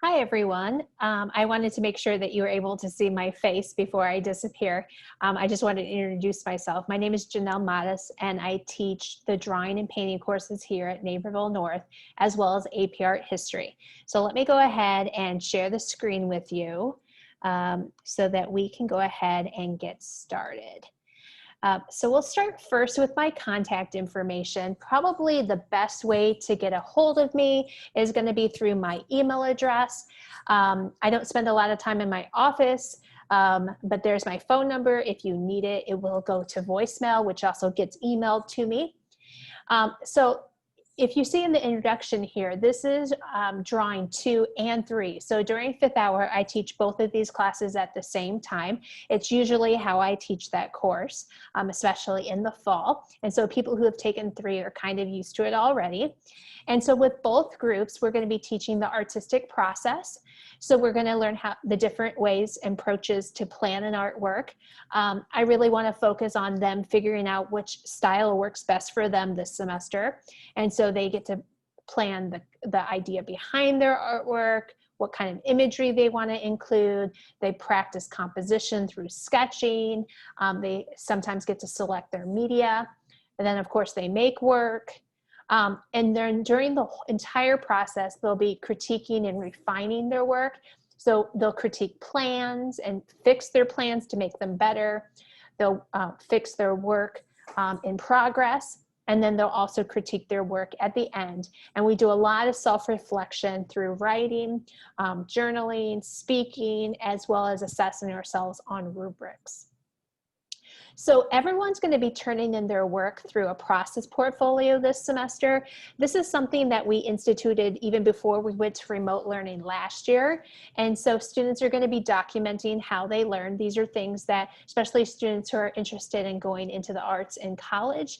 Hi, everyone. I wanted to make sure that you were able to see my face before I disappear. I just wanted to introduce myself. My name is Janelle Mattis, and I teach the drawing and painting courses here at Naperville North, as well as AP Art History. So let me go ahead and share the screen with you so that we can go ahead and get started. So we'll start first with my contact information. Probably the best way to get a hold of me is going to be through my email address. I don't spend a lot of time in my office, but there's my phone number. If you need it, it will go to voicemail, which also gets emailed to me. So if you see in the introduction here, this is drawing 2 and 3. So during 5th hour, I teach both of these classes at the same time. It's usually how I teach that course, especially in the fall. And so people who have taken 3 are kind of used to it already. And so with both groups, we're going to be teaching the artistic process. So we're going to learn how the different ways and approaches to plan an artwork. I really want to focus on them figuring out which style works best for them this semester. And so they get to plan the idea behind their artwork, what kind of imagery they want to include. They practice composition through sketching. They sometimes get to select their media. And then, of course, they make work. And then during the entire process, they'll be critiquing and refining their work. So they'll critique plans and fix their plans to make them better. They'll fix their work in progress. And then they'll also critique their work at the end. And we do a lot of self-reflection through writing, journaling, speaking, as well as assessing ourselves on rubrics. So everyone's going to be turning in their work through a process portfolio this semester. This is something that we instituted even before we went to remote learning last year. And so students are going to be documenting how they learn. These are things that, especially students who are interested in going into the arts in college,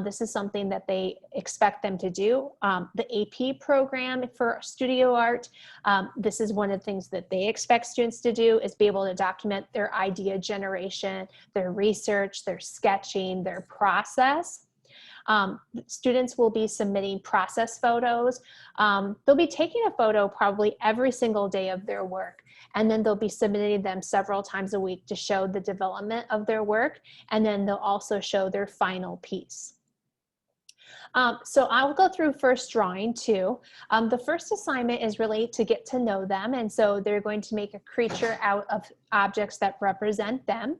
this is something that they expect them to do. The AP program for studio art, this is one of the things that they expect students to do, is be able to document their idea generation, their research, their sketching, their process. Students will be submitting process photos. They'll be taking a photo probably every single day of their work, and then they'll be submitting them several times a week to show the development of their work, and then they'll also show their final piece. So I'll go through first drawing 2. The first assignment is really to get to know them, and so they're going to make a creature out of objects that represent them.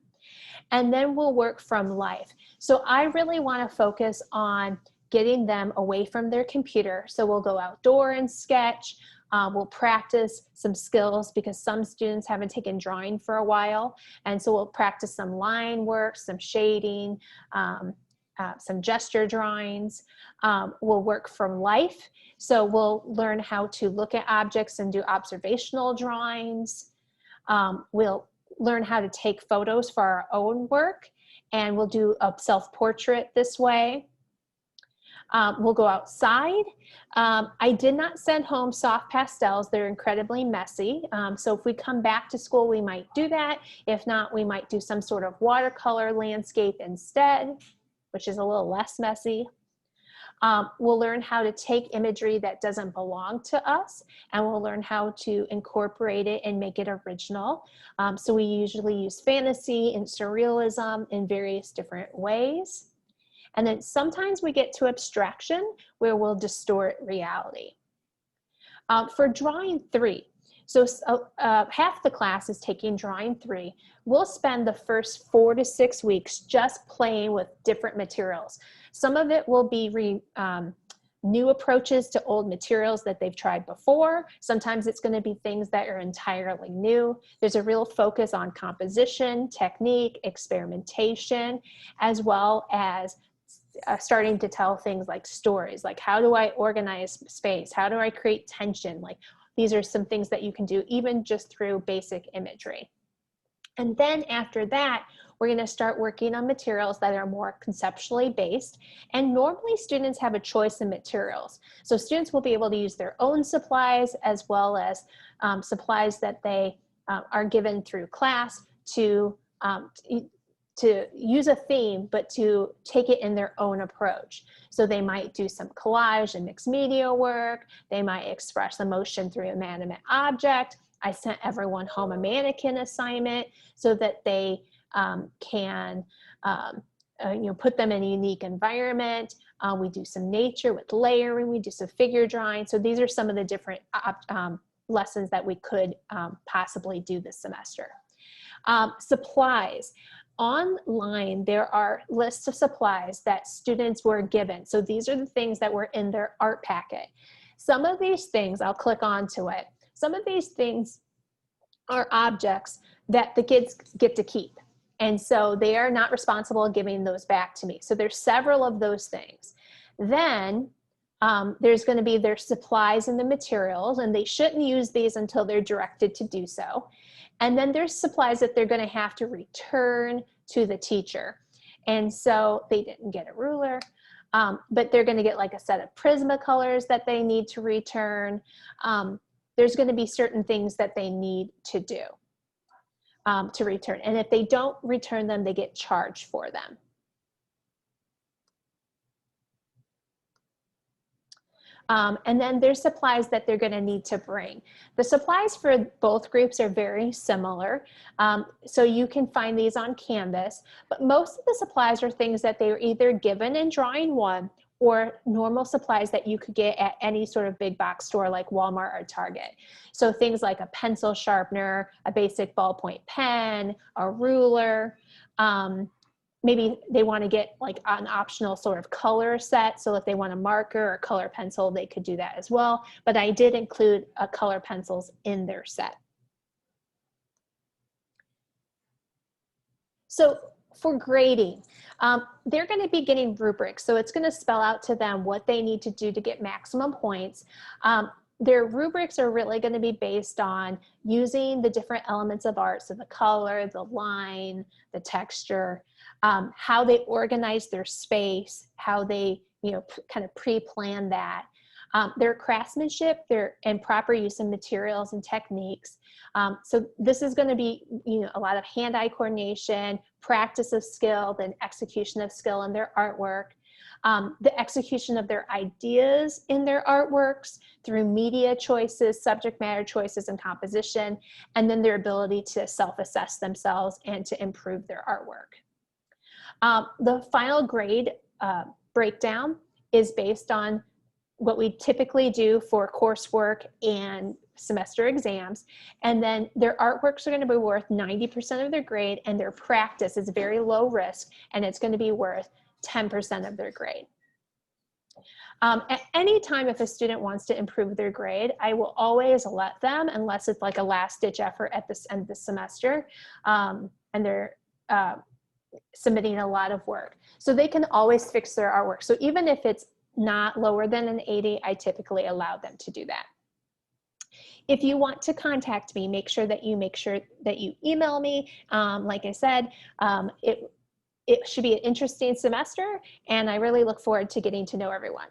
And then we'll work from life. So I really want to focus on getting them away from their computer. So we'll go outdoor and sketch. We'll practice some skills because some students haven't taken drawing for a while. And so we'll practice some line work, some shading, some gesture drawings. We'll work from life. So we'll learn how to look at objects and do observational drawings. We'll learn how to take photos for our own work, and we'll do a self-portrait this way. We'll go outside. I did not send home soft pastels. They're incredibly messy. So if we come back to school, we might do that. If not, we might do some sort of watercolor landscape instead, which is a little less messy. We'll learn how to take imagery that doesn't belong to us, and we'll learn how to incorporate it and make it original. So we usually use fantasy and surrealism in various different ways. And then sometimes we get to abstraction, where we'll distort reality. For drawing 3, so half the class is taking drawing 3. We'll spend the first 4 to 6 weeks just playing with different materials. Some of it will be new approaches to old materials that they've tried before. Sometimes it's going to be things that are entirely new. There's a real focus on composition, technique, experimentation, as well as starting to tell things like stories, like how do I organize space? How do I create tension? Like, these are some things that you can do even just through basic imagery. And then after that, we're going to start working on materials that are more conceptually based. And normally students have a choice in materials. So students will be able to use their own supplies, as well as supplies that they are given through class to to use a theme, but to take it in their own approach. So they might do some collage and mixed media work. They might express emotion through an inanimate object. I sent everyone home a mannequin assignment so that they can put them in a unique environment. We do some nature with layering. We do some figure drawing. So these are some of the different lessons that we could possibly do this semester. Supplies. Online, there are lists of supplies that students were given. So these are the things that were in their art packet. Some of these things, I'll click onto it. Some of these things are objects that the kids get to keep. And so they are not responsible giving those back to me. So there's several of those things. Then there's going to be their supplies and the materials, and they shouldn't use these until they're directed to do so. And then there's supplies that they're going to have to return to the teacher. And so they didn't get a ruler, but they're going to get like a set of Prismacolors that they need to return. There's going to be certain things that they need to do to return. And if they don't return them, they get charged for them. And then there's supplies that they're going to need to bring. The supplies for both groups are very similar. So you can find these on Canvas, but most of the supplies are things that they were either given in drawing one or normal supplies that you could get at any sort of big box store like Walmart or Target. So things like a pencil sharpener, a basic ballpoint pen, a ruler, maybe they want to get like an optional sort of color set. So if they want a marker or color pencil, they could do that as well. But I did include color pencils in their set. So for grading, they're going to be getting rubrics. So it's going to spell out to them what they need to do to get maximum points. Their rubrics are really going to be based on using the different elements of art. So the color, the line, the texture, how they organize their space, how they, kind of pre-plan that. Their craftsmanship, and proper use of materials and techniques. So this is going to be, a lot of hand-eye coordination, practice of skill, then execution of skill in their artwork. The execution of their ideas in their artworks through media choices, subject matter choices, and composition, and then their ability to self-assess themselves and to improve their artwork. The final grade breakdown is based on what we typically do for coursework and semester exams, and then their artworks are going to be worth 90% of their grade, and their practice is very low risk, and it's going to be worth 10% of their grade. At any time, if a student wants to improve their grade, I will always let them, unless it's like a last-ditch effort at the end of the semester, and they're submitting a lot of work. So they can always fix their artwork. So even if it's not lower than an 80, I typically allow them to do that. If you want to contact me, make sure that you email me. Like I said, it should be an interesting semester, and I really look forward to getting to know everyone.